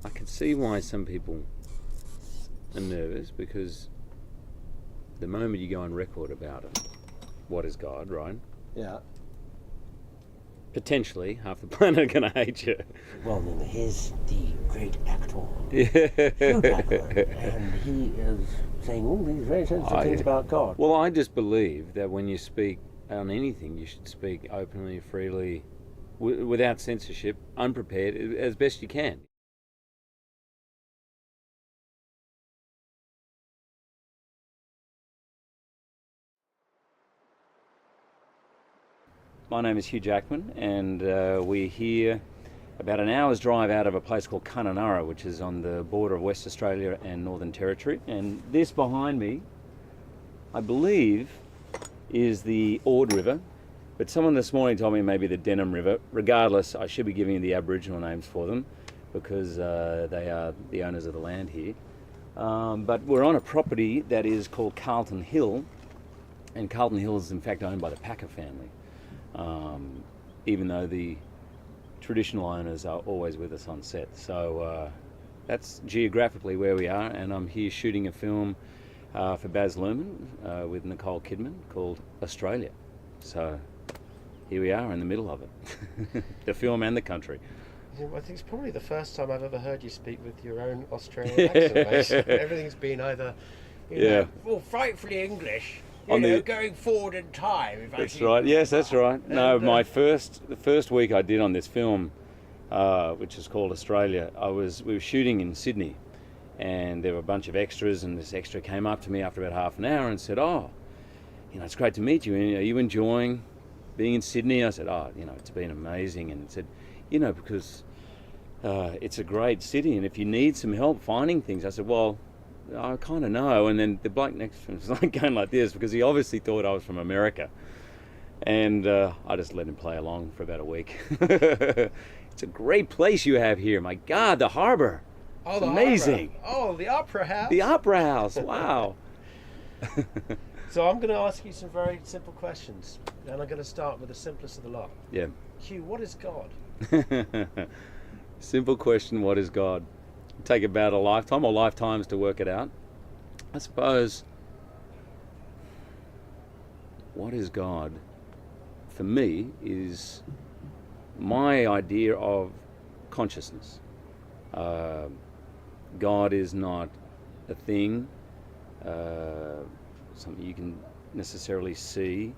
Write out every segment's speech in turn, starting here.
I can see why some people are nervous, because the moment you go on record about it, what is God, right? Yeah. Potentially half the planet are going to hate you. Well, then here's the great actor, Yeah. Hugh Jackman, and he is saying all these very sensitive things about God. Well, I just believe that when you speak on anything, you should speak openly, freely, without censorship, unprepared, as best you can. My name is Hugh Jackman, and we're here about an hour's drive out of a place called Kununurra, which is on the border of West Australia and Northern Territory. And this behind me, I believe, is the Ord River, but someone this morning told me maybe the Denham River. Regardless, I should be giving you the Aboriginal names for them, because they are the owners of the land here. But we're on a property that is called Carlton Hill, and Carlton Hill is in fact owned by the Packer family. Even though the traditional owners are always with us on set. So that's geographically where we are, and I'm here shooting a film for Baz Luhrmann with Nicole Kidman called Australia. So here we are in the middle of it, the film and the country. I think it's probably the first time I've ever heard you speak with your own Australian accent, mate. Everything's been either, frightfully English, going forward in time. That's right. Yes, that's right. No, the first week I did on this film, which is called Australia, we were shooting in Sydney, and there were a bunch of extras, and this extra came up to me after about half an hour and said, "Oh, it's great to meet you. Are you enjoying being in Sydney?" I said, "Oh, it's been amazing." And it said, because it's a great city, and if you need some help finding things. I said, "Well, I kind of know." And then the bloke next to him was like going like this, because he obviously thought I was from America. And I just let him play along for about a week. It's a great place you have here. My God, the harbour. Oh, it's amazing. Harbour. Oh, the Opera House. The Opera House, wow. So I'm going to ask you some very simple questions, and I'm going to start with the simplest of the lot. Yeah. Hugh, what is God? Simple question, what is God? Take about a lifetime or lifetimes to work it out. I suppose, what is God, for me, is my idea of consciousness. God is not a thing, something you can necessarily see.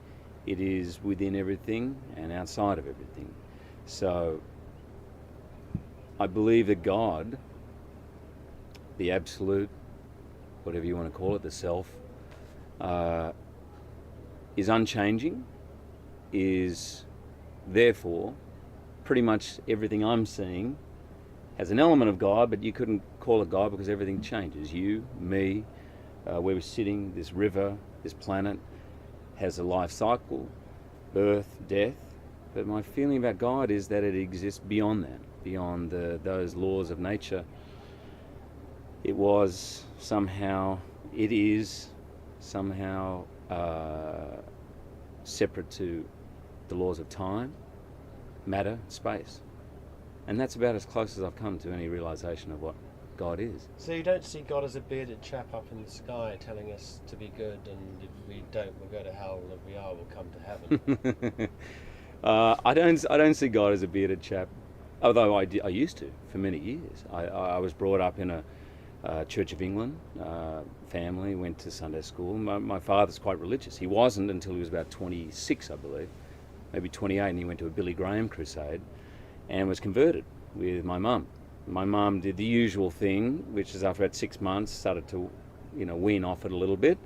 It is within everything and outside of everything. So I believe that God, the absolute, whatever you want to call it, the self, is unchanging, is therefore pretty much everything I'm seeing has an element of God, but you couldn't call it God because everything changes. You, me, where we're sitting, this river, this planet has a life cycle, birth, death. But my feeling about God is that it exists beyond that, beyond those laws of nature. It is somehow separate to the laws of time, matter, space. And that's about as close as I've come to any realization of what God is. So you don't see God as a bearded chap up in the sky telling us to be good, and if we don't, we'll go to hell, and if we are, we'll come to heaven. I don't see God as a bearded chap, although I used to for many years. I was brought up in a Church of England family, went to Sunday school. My father's quite religious. He wasn't until he was about 26, I believe, maybe 28, and he went to a Billy Graham crusade and was converted with my mum. My mum did the usual thing, which is after about 6 months started to, wean off it a little bit.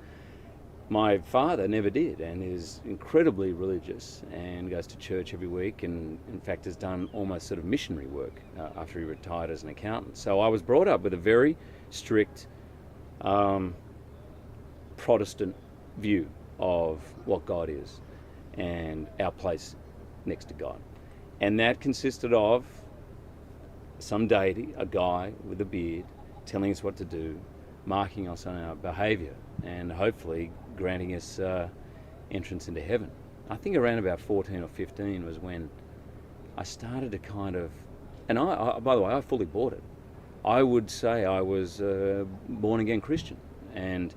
My father never did, and is incredibly religious and goes to church every week, and in fact has done almost sort of missionary work after he retired as an accountant. So I was brought up with a very strict Protestant view of what God is and our place next to God. And that consisted of some deity, a guy with a beard, telling us what to do, marking us on our behaviour, and hopefully granting us entrance into heaven. I think around about 14 or 15 was when I started to kind of, and I by the way, I fully bought it. I would say I was a born-again Christian. And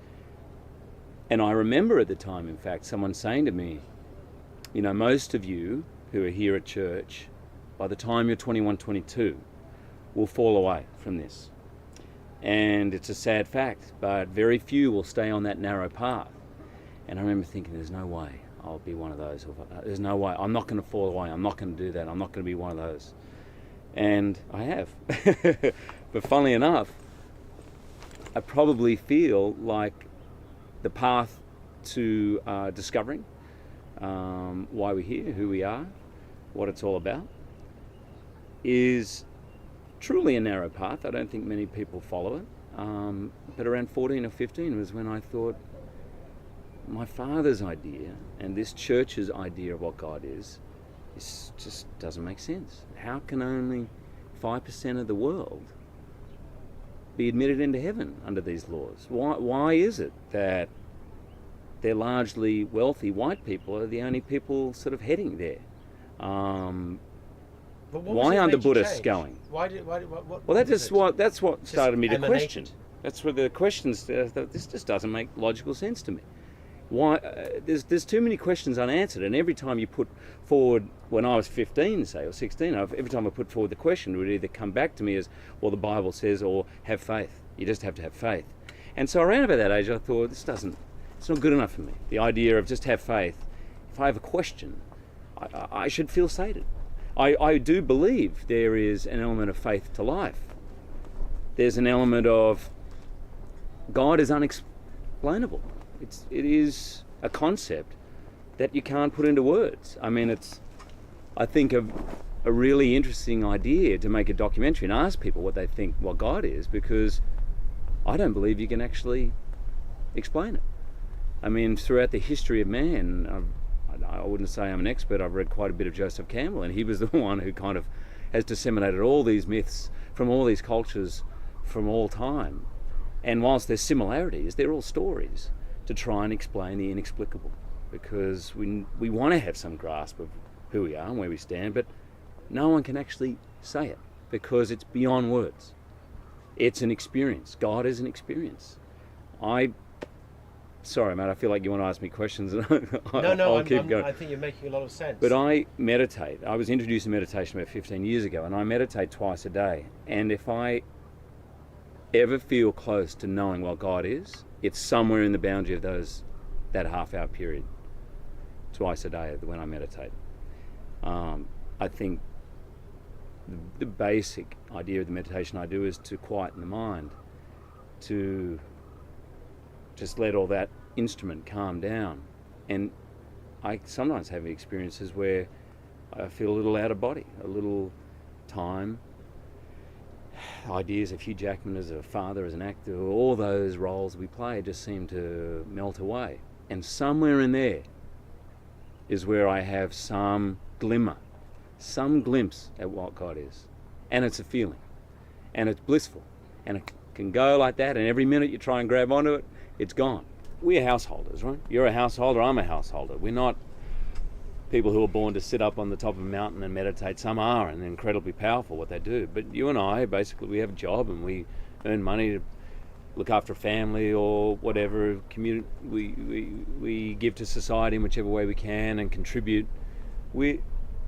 I remember at the time, in fact, someone saying to me, you know, most of you who are here at church, by the time you're 21, 22, will fall away from this. And it's a sad fact, but very few will stay on that narrow path. And I remember thinking, there's no way I'll be one of those. There's no way. I'm not going to fall away. I'm not going to do that. I'm not going to be one of those. And I have. But funnily enough, I probably feel like the path to discovering why we're here, who we are, what it's all about, is truly a narrow path. I don't think many people follow it. But around 14 or 15 was when I thought my father's idea and this church's idea of what God is just doesn't make sense. How can only 5% of the world be admitted into heaven under these laws? Why is it that they're largely wealthy white people are the only people sort of heading there? Why aren't the Buddhists going? Well, that's what started me to question. That's where the questions. This just doesn't make logical sense to me. Why? There's too many questions unanswered, and every time you put forward, when I was 15, say, or 16, every time I put forward the question, it would either come back to me as, well, the Bible says, or have faith. You just have to have faith. And so around about that age, I thought, it's not good enough for me. The idea of just have faith. If I have a question, I should feel sated. I do believe there is an element of faith to life. There's an element of God is unexplainable. It is a concept that you can't put into words. I mean, it's, I think, a really interesting idea to make a documentary and ask people what they think what God is, because I don't believe you can actually explain it. I mean, throughout the history of man, I wouldn't say I'm an expert. I've read quite a bit of Joseph Campbell, and he was the one who kind of has disseminated all these myths from all these cultures from all time. And whilst there's similarities, they're all stories to try and explain the inexplicable, because we want to have some grasp of who we are and where we stand, but no one can actually say it because it's beyond words. It's an experience. God is an experience. Sorry, mate, I feel like you want to ask me questions, and I'll keep going. I think you're making a lot of sense. But I meditate. I was introduced to meditation about 15 years ago, and I meditate twice a day. And if I ever feel close to knowing what God is, it's somewhere in the boundary of that half-hour period, twice a day when I meditate. I think the basic idea of the meditation I do is to quieten the mind, to just let all that instrument calm down. And I sometimes have experiences where I feel a little out of body, a little time. Ideas of Hugh Jackman as a father, as an actor, all those roles we play just seem to melt away. And somewhere in there is where I have some glimmer, some glimpse at what God is. And it's a feeling. And it's blissful. And it can go like that, and every minute you try and grab onto it, it's gone. We're householders, right? You're a householder, I'm a householder. We're not people who are born to sit up on the top of a mountain and meditate. Some are, and they're incredibly powerful what they do. But you and I, basically, we have a job and we earn money to look after a family or whatever. We give to society in whichever way we can and contribute.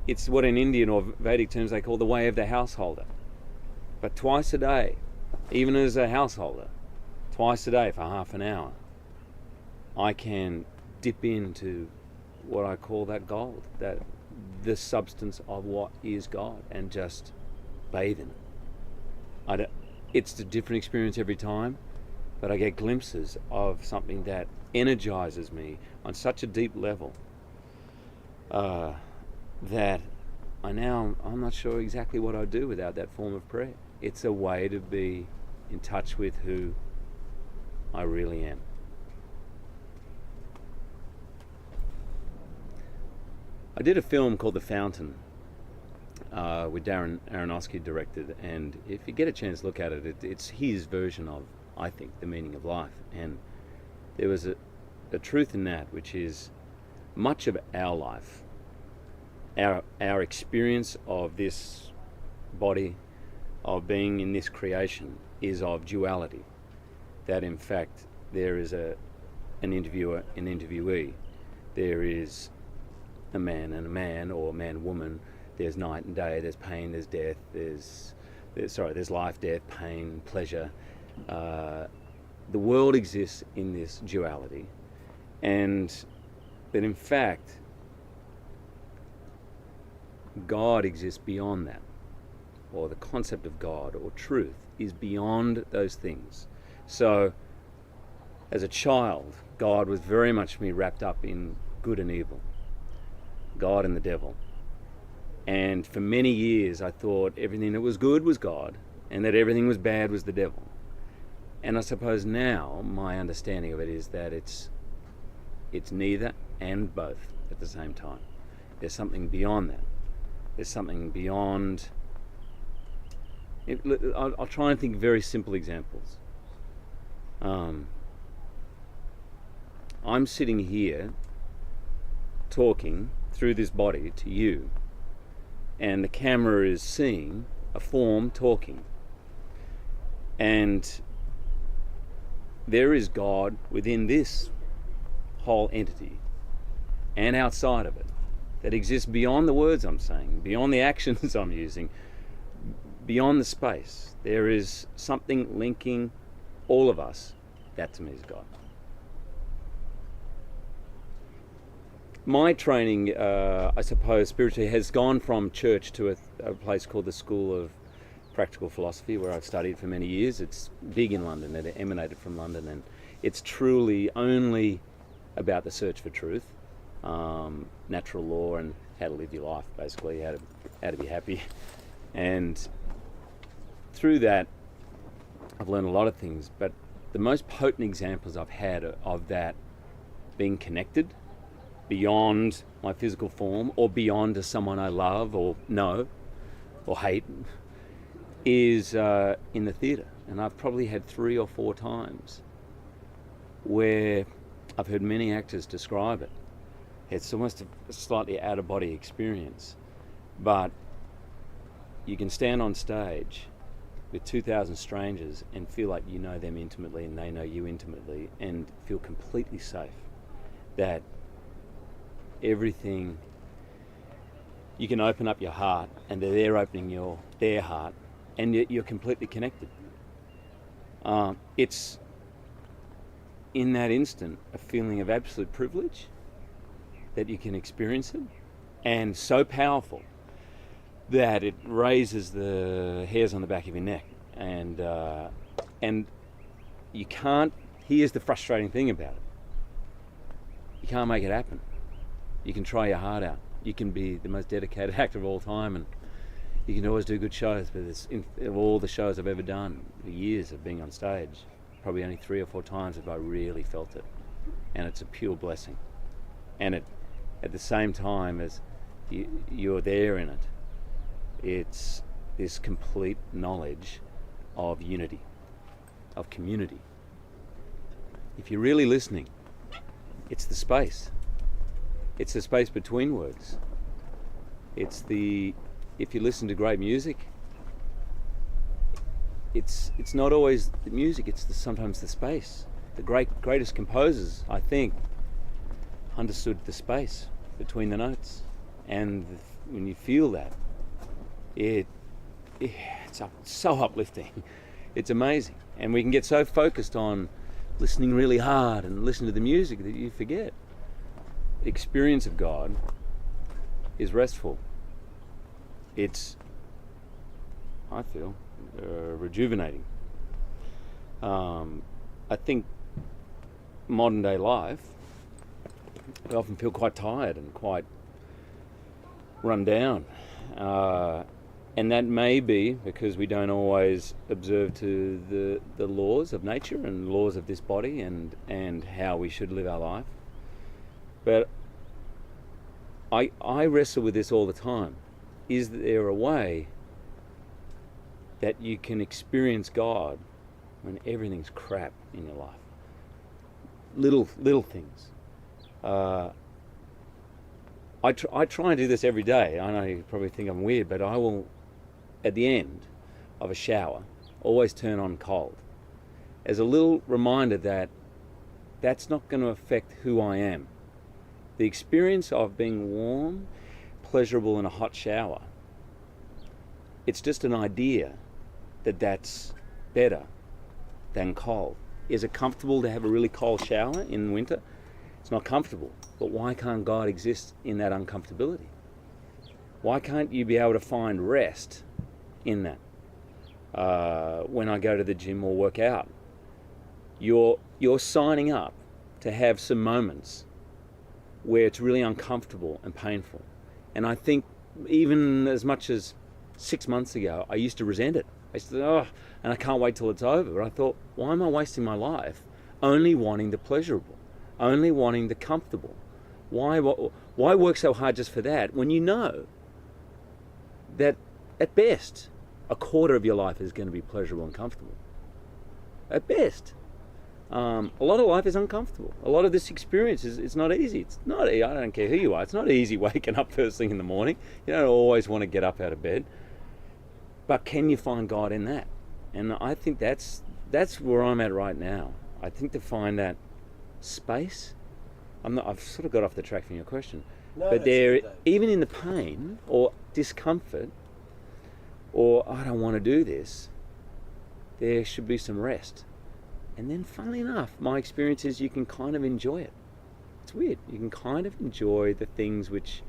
It's what in Indian or Vedic terms they call the way of the householder. But twice a day, even as a householder, twice a day for half an hour, I can dip into what I call that gold, that the substance of what is God, and just bathe in it. It's a different experience every time, but I get glimpses of something that energizes me on such a deep level that I'm not sure exactly what I'd do without that form of prayer. It's a way to be in touch with who I really am. I did a film called The Fountain, with Darren Aronofsky directed, and if you get a chance to look at it, it's his version of, I think, the meaning of life. And there was a truth in that, which is much of our life, our experience of this body, of being in this creation is of duality. That in fact there is an interviewer, an interviewee. There is a man and a man, or man-woman. There's night and day. There's pain. There's death. There's life, death, pain, pleasure. The world exists in this duality, and that in fact God exists beyond that, or the concept of God or truth is beyond those things. So as a child, God was very much me wrapped up in good and evil, God and the devil. And for many years I thought everything that was good was God and that everything was bad was the devil. And I suppose now my understanding of it is that it's neither and both at the same time. There's something beyond that. There's something beyond. I'll try and think of very simple examples. I'm sitting here talking through this body to you, and the camera is seeing a form talking. And there is God within this whole entity and outside of it that exists beyond the words I'm saying, beyond the actions I'm using, beyond the space. There is something linking all of us. That to me is God. My training, I suppose, spiritually has gone from church to a place called the School of Practical Philosophy, where I've studied for many years. It's big in London. It emanated from London, and it's truly only about the search for truth, natural law, and how to live your life, basically, how to be happy. And through that, I've learned a lot of things, but the most potent examples I've had of that being connected beyond my physical form or beyond to someone I love or know or hate is in the theatre. And I've probably had 3 or 4 times where I've heard many actors describe it. It's almost a slightly out-of-body experience, but you can stand on stage with 2,000 strangers and feel like you know them intimately and they know you intimately, and feel completely safe that everything, you can open up your heart and they're opening their heart, and you're completely connected. It's in that instant a feeling of absolute privilege that you can experience it, and so powerful that it raises the hairs on the back of your neck, and you can't. Here's the frustrating thing about it: you can't make it happen. You can try your heart out. You can be the most dedicated actor of all time, and you can always do good shows. But of all the shows I've ever done, the years of being on stage, probably only 3 or 4 times have I really felt it, and it's a pure blessing. And at the same time as you're there in it, it's this complete knowledge of unity, of community. If you're really listening, it's the space. It's the space between words. If you listen to great music, it's not always the music, it's sometimes the space. The greatest composers, I think, understood the space between the notes. And when you feel that, it's so uplifting. It's amazing. And we can get so focused on listening really hard and listening to the music that you forget. The experience of God is restful. It's, I feel, rejuvenating. I think modern day life, I often feel quite tired and quite run down. And that may be because we don't always observe to the laws of nature and laws of this body and how we should live our life. But I wrestle with this all the time. Is there a way that you can experience God when everything's crap in your life? Little things. I try and do this every day. I know you probably think I'm weird, but I will, at the end, of a shower always turn on cold, as a little reminder that that's not going to affect who I am. The experience of being warm, pleasurable in a hot shower, it's just an idea that that's better than cold. Is it comfortable to have a really cold shower in winter? It's not comfortable. But why can't God exist in that uncomfortability? Why can't you be able to find rest in that? When I go to the gym or work out, you're signing up to have some moments where it's really uncomfortable and painful. And I think even as much as 6 months ago, I used to resent it. I used to, and I can't wait till it's over. But I thought, why am I wasting my life only wanting the pleasurable, only wanting the comfortable? Why work so hard just for that when you know that at best a quarter of your life is going to be pleasurable and comfortable? At best. A lot of life is uncomfortable. A lot of this experience it's not easy. It's not. I don't care who you are. It's not easy waking up first thing in the morning. You don't always want to get up out of bed. But can you find God in that? And I think that's where I'm at right now. I think to find that space. I've sort of got off the track from your question. No, but there, even in the pain or discomfort, or I don't want to do this, there should be some rest. And then, funnily enough, my experience is you can kind of enjoy it. It's weird. You can kind of enjoy the things which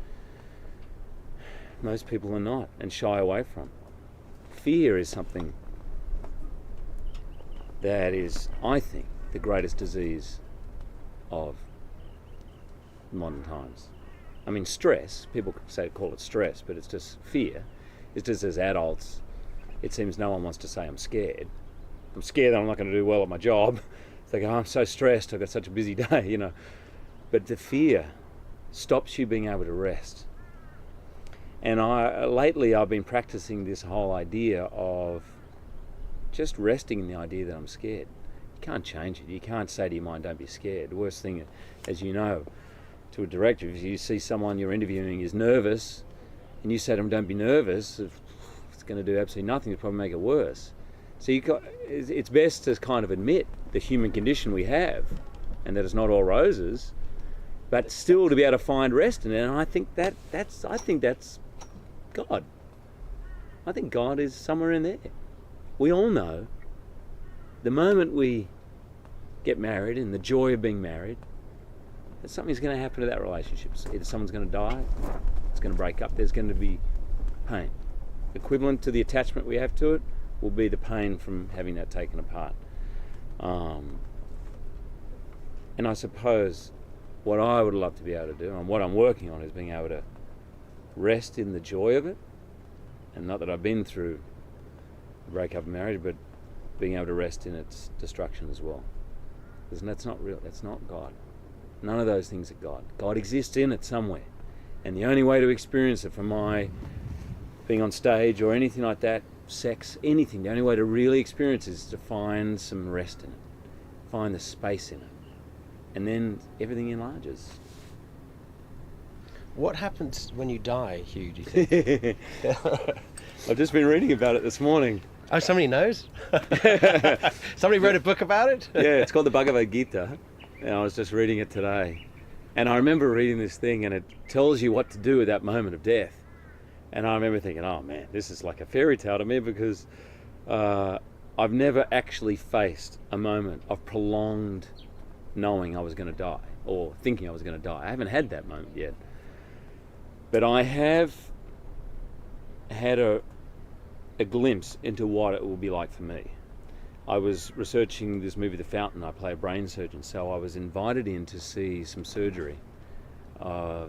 most people are not and shy away from. Fear is something that is, I think, the greatest disease of modern times. I mean, stress, people call it stress, but it's just fear. It's just as adults, it seems no one wants to say I'm scared. I'm scared that I'm not going to do well at my job. It's like, I'm so stressed, I've got such a busy day, you know. But the fear stops you being able to rest. And lately I've been practicing this whole idea of just resting in the idea that I'm scared. You can't change it. You can't say to your mind, don't be scared. The worst thing, as you know, to a director, if you see someone you're interviewing is nervous, and you say to them, don't be nervous, it's going to do absolutely nothing. It'll probably make it worse. So it's best to kind of admit the human condition we have, and that it's not all roses, but still to be able to find rest in it. And I think that's God. I think God is somewhere in there. We all know the moment we get married and the joy of being married, that something's going to happen to that relationship. Either someone's going to die, it's going to break up, there's going to be pain. Equivalent to the attachment we have to it will be the pain from having that taken apart. And I suppose what I would love to be able to do, and what I'm working on, is being able to rest in the joy of it. And not that I've been through a breakup of marriage, but being able to rest in its destruction as well. Because that's not real, that's not God. None of those things are God. God exists in it somewhere. And the only way to experience it, from my being on stage or anything like that, sex, anything, the only way to really experience it is to find some rest in it. Find the space in it. And then everything enlarges. What happens when you die, Hugh, do you think? I've just been reading about it this morning. Oh, somebody knows? Somebody wrote a book about it? Yeah, it's called the Bhagavad Gita. And I was just reading it today. And I remember reading this thing, and it tells you what to do at that moment of death. And I remember thinking, oh man, this is like a fairy tale to me, because I've never actually faced a moment of prolonged knowing I was going to die, or thinking I was going to die. I haven't had that moment yet. But I have had a glimpse into what it will be like for me. I was researching this movie, The Fountain. I play a brain surgeon, so I was invited in to see some surgery.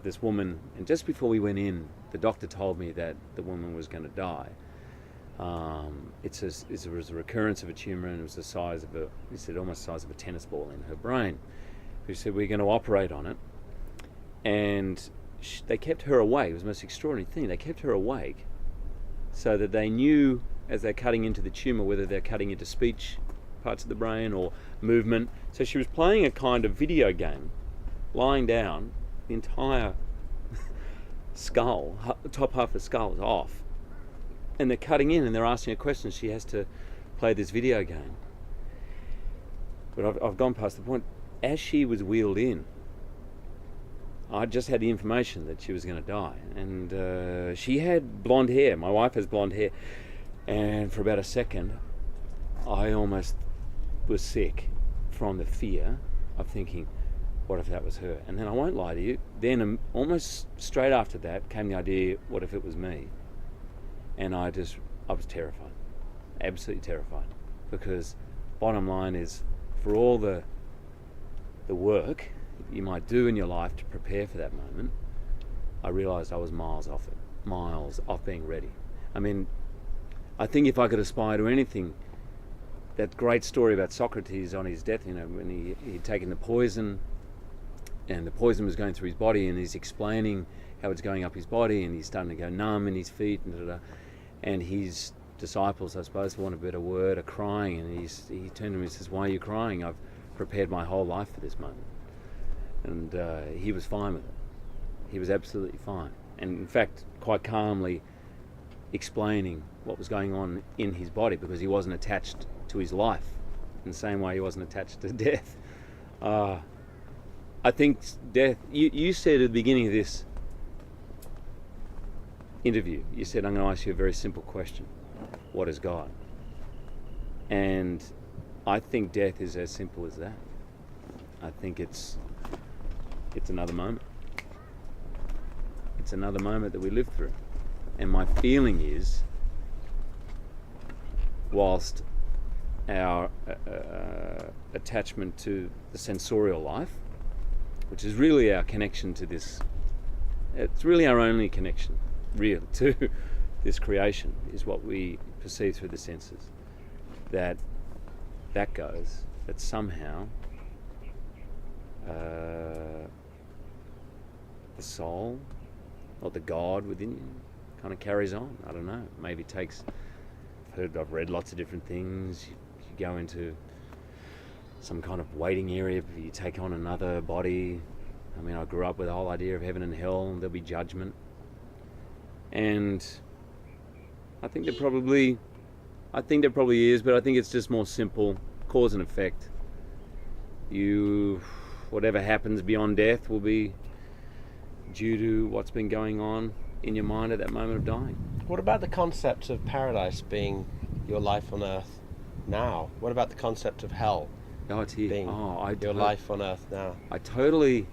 This woman, and just before we went in, the doctor told me that the woman was going to die. It was a recurrence of a tumour, and it was the size of he said almost the size of a tennis ball in her brain. He said, we're going to operate on it. And they kept her awake. It was the most extraordinary thing. They kept her awake so that they knew, as they're cutting into the tumour, whether they're cutting into speech parts of the brain or movement. So she was playing a kind of video game, lying down, the entire skull, the top half of the skull was off. and they're cutting in and they're asking her questions. She has to play this video game. But I've gone past the point. As she was wheeled in, I just had the information that she was going to die. And she had blonde hair. My wife has blonde hair. And for about a second, I almost was sick from the fear of thinking, what if that was her? And then I won't lie to you, then almost straight after that came the idea, what if it was me? And I was terrified, absolutely terrified. Because bottom line is, for all the work you might do in your life to prepare for that moment, I realised I was miles off it, miles off being ready. I mean, I think if I could aspire to anything, that great story about Socrates on his death, when he'd taken the poison, and the poison was going through his body, and he's explaining how it's going up his body, and he's starting to go numb in his feet, and his disciples, I suppose, for want of a better word, are crying, and he turned to him and says, "Why are you crying? I've prepared my whole life for this moment." And he was fine with it. He was absolutely fine. And in fact, quite calmly explaining what was going on in his body, because he wasn't attached to his life in the same way he wasn't attached to death. I think death, you said at the beginning of this interview, you said, I'm going to ask you a very simple question. What is God? And I think death is as simple as that. I think it's another moment. It's another moment that we live through. And my feeling is, whilst our attachment to the sensorial life, which is really our connection to this, it's really our only connection, real, to this creation, is what we perceive through the senses. That goes, that somehow the soul, or the God within you, kind of carries on. I don't know. Maybe it takes. I've read lots of different things. You go into some kind of waiting area. You take on another body. I mean, I grew up with the whole idea of heaven and hell, and there'll be judgment. And I think there probably is, but I think it's just more simple, cause and effect. Whatever happens beyond death will be due to what's been going on in your mind at that moment of dying. What about the concept of paradise being your life on earth now? What about the concept of hell it's here. being your life on earth now? I totally...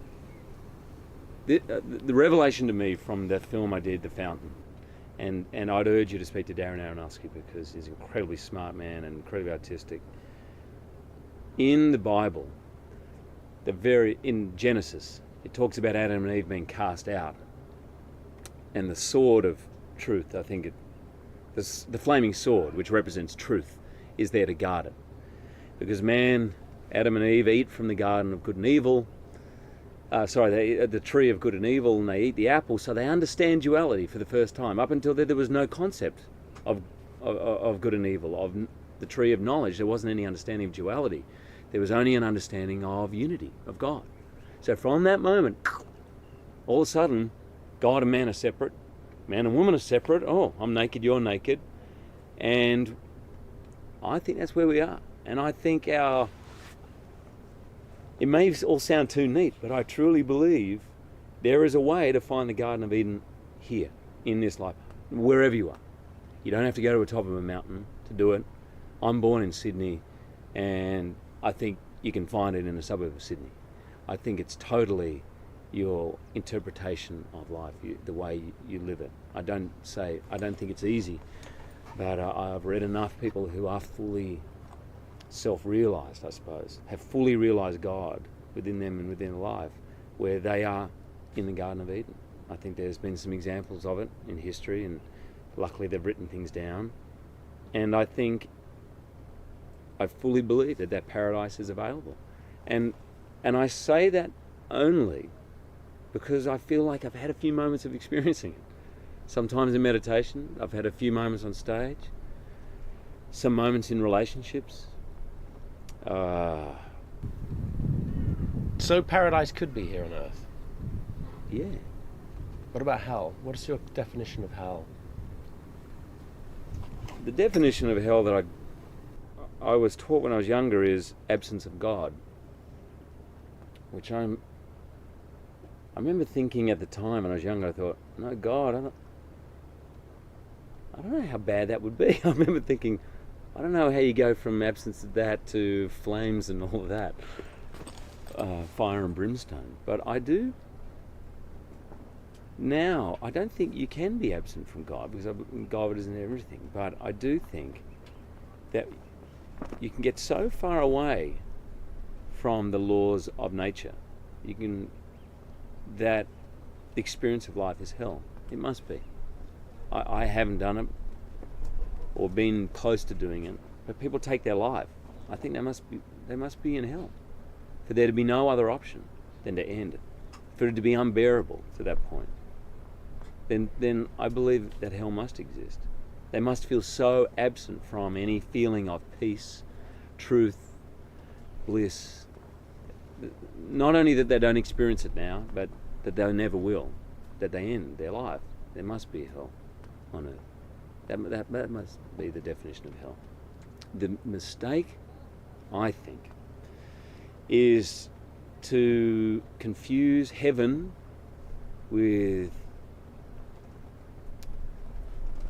The revelation to me from the film I did, The Fountain, and I'd urge you to speak to Darren Aronofsky, because he's an incredibly smart man and incredibly artistic. In the Bible, in Genesis, it talks about Adam and Eve being cast out, and the sword of truth, I think the flaming sword, which represents truth, is there to guard it. Because Adam and Eve eat from the garden of good and evil, they eat the tree of good and evil, and they eat the apple, so they understand duality for the first time. Up until then, there was no concept of good and evil, of the tree of knowledge. There wasn't any understanding of duality. There was only an understanding of unity, of God. So from that moment, all of a sudden, God and man are separate, man and woman are separate. Oh, I'm naked, you're naked. And I think that's where we are. And I think it may all sound too neat, but I truly believe there is a way to find the Garden of Eden here, in this life, wherever you are. You don't have to go to the top of a mountain to do it. I'm born in Sydney, and I think you can find it in a suburb of Sydney. I think it's totally your interpretation of life, the way you live it. I don't think it's easy, but I've read enough people who are fully self-realized, I suppose, have fully realized God within them and within life, where they are in the Garden of Eden. I think there's been some examples of it in history, and luckily they've written things down. And I fully believe that paradise is available. And I say that only because I feel like I've had a few moments of experiencing it. Sometimes in meditation, I've had a few moments on stage, some moments in relationships. So paradise could be here on earth? Yeah. What about hell? What is your definition of hell? the definition of hell that I was taught when I was younger is absence of God, which I remember thinking at the time when I was younger, I thought, no God, I don't know how bad that would be. I remember thinking, I don't know how you go from absence of that to flames and all of that, fire and brimstone. But I do now. I don't think you can be absent from God, because God is in everything. But I do think that you can get so far away from the laws of nature, that the experience of life is hell. It must be. I haven't done it or been close to doing it, but people take their life. I think they must be in hell, for there to be no other option than to end it, for it to be unbearable to that point. Then I believe that hell must exist. They must feel so absent from any feeling of peace, truth, bliss. Not only that they don't experience it now, but that they never will, that they end their life. There must be hell on earth. That must be the definition of hell. The mistake, I think, is to confuse heaven with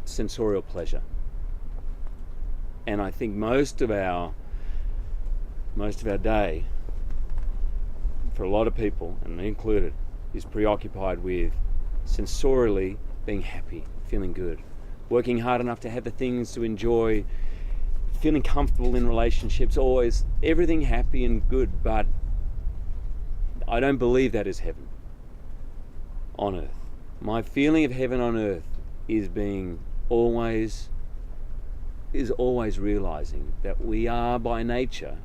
sensorial pleasure. And I think most of our day, for a lot of people, and me included, is preoccupied with sensorially being happy, feeling good, working hard enough to have the things to enjoy, feeling comfortable in relationships, always everything happy and good. But I don't believe that is heaven on earth. My feeling of heaven on earth is always realizing that we are by nature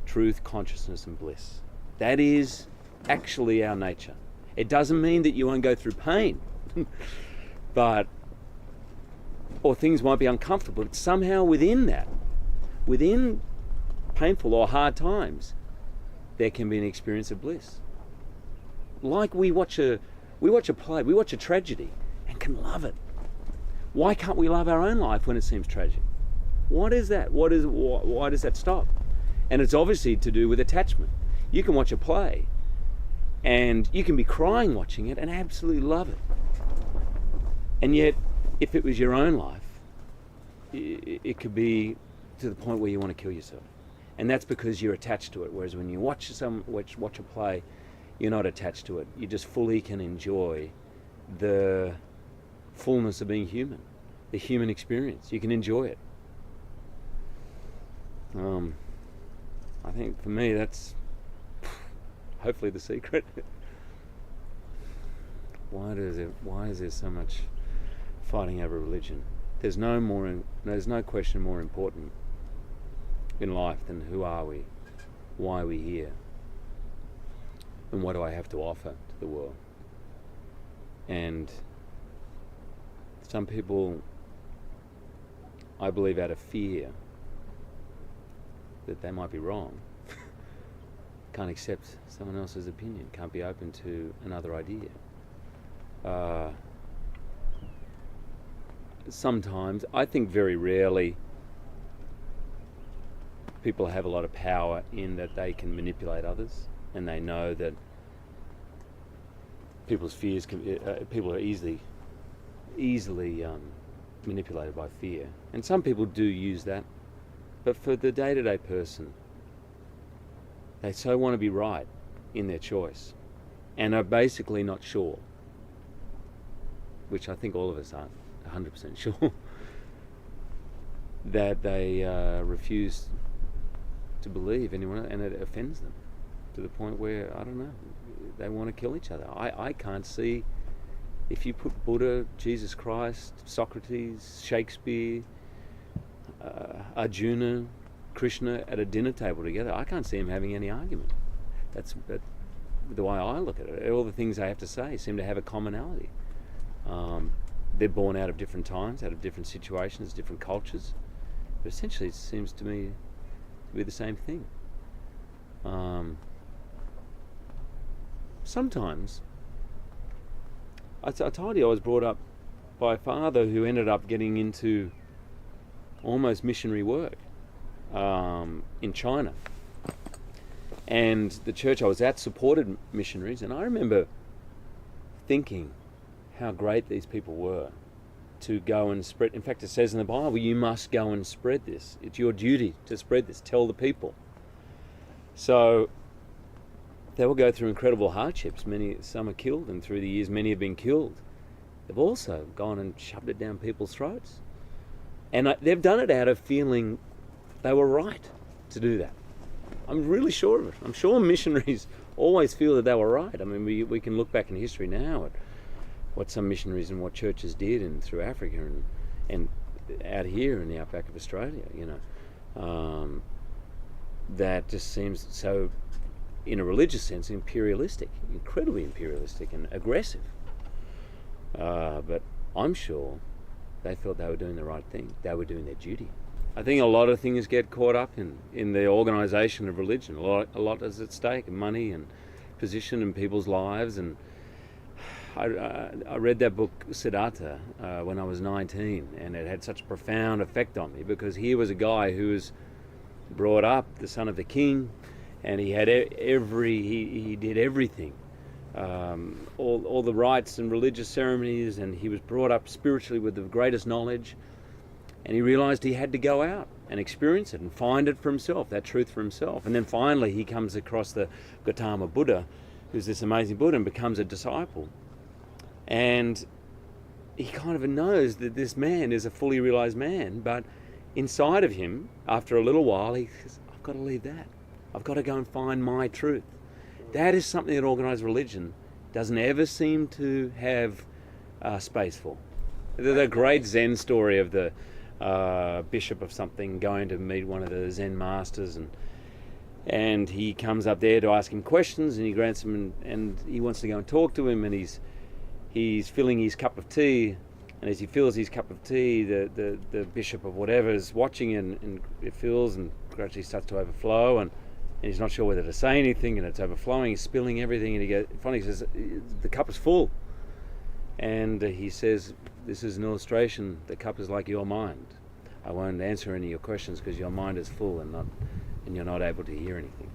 truth, consciousness and bliss. That is actually our nature. It doesn't mean that you won't go through pain, or things might be uncomfortable, but somehow within painful or hard times, there can be an experience of bliss. Like we watch a play, we watch a tragedy and can love it. Why can't we love our own life when it seems tragic? What is that? Why does that stop? And it's obviously to do with attachment. You can watch a play and you can be crying watching it and absolutely love it. And yet, if it was your own life, it could be to the point where you want to kill yourself. And that's because you're attached to it. Whereas when you watch a play, you're not attached to it. You just fully can enjoy the fullness of being human, the human experience. You can enjoy it. I think for me that's hopefully the secret. Why is there so much fighting over religion? There's no question more important in life than who are we, why are we here, and what do I have to offer to the world. And some people, I believe out of fear that they might be wrong, can't accept someone else's opinion, can't be open to another idea. Sometimes, I think very rarely, people have a lot of power in that they can manipulate others, and they know that people's fears people are easily manipulated by fear, and some people do use that. But for the day-to-day person, they so want to be right in their choice and are basically not sure, which I think all of us aren't 100% sure, that they refuse to believe anyone, and it offends them to the point where, I don't know, they want to kill each other. I can't see, if you put Buddha, Jesus Christ, Socrates, Shakespeare, Arjuna, Krishna at a dinner table together, I can't see them having any argument. That's the way I look at it. All the things they have to say seem to have a commonality. They're born out of different times, out of different situations, different cultures, but essentially it seems to me to be the same thing. Sometimes, I told you I was brought up by a father who ended up getting into almost missionary work in China. And the church I was at supported missionaries, and I remember thinking how great these people were to go and spread. In fact, it says in the Bible, you must go and spread this. It's your duty to spread this, tell the people. So they will go through incredible hardships. Some are killed, and through the years many have been killed. They've also gone and shoved it down people's throats. And they've done it out of feeling they were right to do that. I'm really sure of it. I'm sure missionaries always feel that they were right. I mean, we can look back in history now at what some missionaries and what churches did through Africa and out here in the outback of Australia, that just seems so, in a religious sense, imperialistic, incredibly imperialistic and aggressive. But I'm sure they felt they were doing the right thing. They were doing their duty. I think a lot of things get caught up in the organisation of religion. A lot is at stake, money and position in people's lives. And I read that book, Siddhartha, when I was 19, and it had such a profound effect on me, because here was a guy who was brought up the son of the king, and he had he did everything, all the rites and religious ceremonies, and he was brought up spiritually with the greatest knowledge. And he realized he had to go out and experience it and find it for himself, that truth for himself. And then finally he comes across the Gautama Buddha, who's this amazing Buddha, and becomes a disciple. And he kind of knows that this man is a fully realized man, but inside of him, after a little while, he says, I've got to leave that. I've got to go and find my truth. That is something that organized religion doesn't ever seem to have space for. The great Zen story of the bishop of something going to meet one of the Zen masters, and he comes up there to ask him questions, and he grants him, and he wants to go and talk to him, and he's filling his cup of tea, and as he fills his cup of tea, the bishop of whatever is watching, and it fills and gradually starts to overflow, and he's not sure whether to say anything, and it's overflowing, he's spilling everything, and finally he says, the cup is full. And he says, this is an illustration, the cup is like your mind. I won't answer any of your questions because your mind is full and you're not able to hear anything.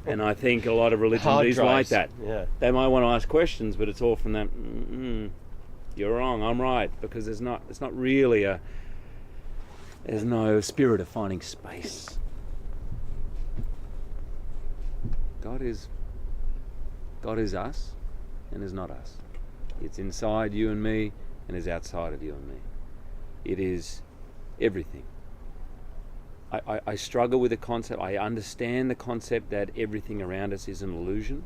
And I think a lot of religion is like that. Yeah. They might want to ask questions, but it's all from that, you're wrong, I'm right, because it's not really there's no spirit of finding space. God is us and is not us. It's inside you and me and is outside of you and me. It is everything. I struggle with the concept. I understand the concept that everything around us is an illusion.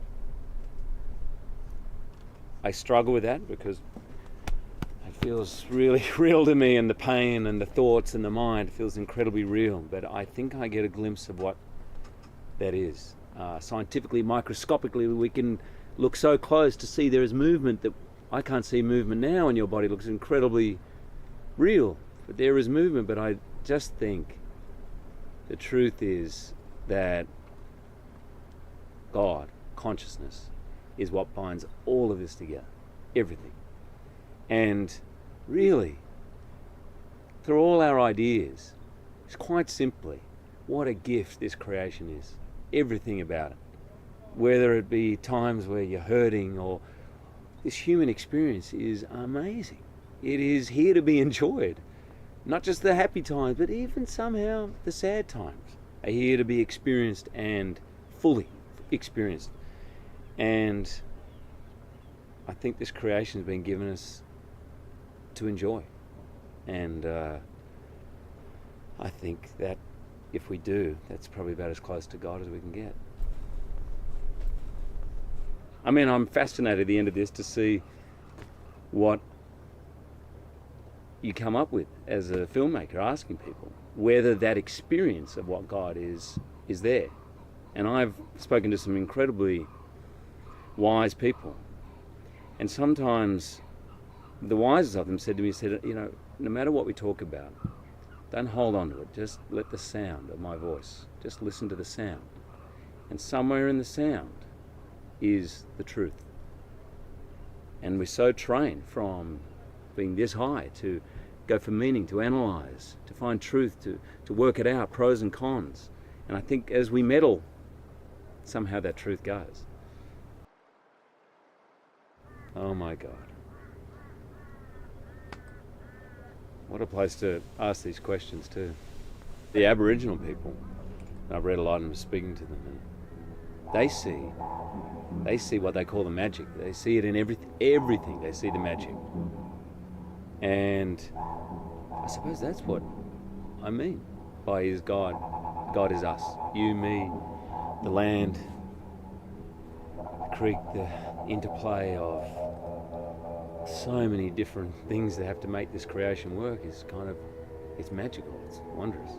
I struggle with that because it feels really real to me, and the pain and the thoughts and the mind feels incredibly real. But I think I get a glimpse of what that is. Scientifically, microscopically, we can look so close to see there is movement that I can't see movement now, and your body looks incredibly real. But there is movement, but I just think the truth is that God, consciousness, is what binds all of this together, everything. And really, through all our ideas, it's quite simply what a gift this creation is, everything about it. Whether it be times where you're hurting, or this human experience is amazing. It is here to be enjoyed. Not just the happy times, but even somehow the sad times are here to be experienced and fully experienced. And I think this creation has been given us to enjoy. And I think that if we do, that's probably about as close to God as we can get. I mean, I'm fascinated at the end of this to see what you come up with as a filmmaker, asking people whether that experience of what God is there. And I've spoken to some incredibly wise people, and sometimes the wisest of them said to me, no matter what we talk about, don't hold on to it, just let the sound of my voice, just listen to the sound. And somewhere in the sound is the truth. And we're so trained from being this high to go for meaning, to analyse, to find truth, to work it out, pros and cons. And I think as we meddle, somehow that truth goes. Oh my God. What a place to ask these questions too. The Aboriginal people, I've read a lot and I'm speaking to them, and they see what they call the magic. They see it in everything. They see the magic. And I suppose that's what I mean by is God. God is us. You, me, the land, the creek, the interplay of so many different things that have to make this creation work is it's magical, it's wondrous.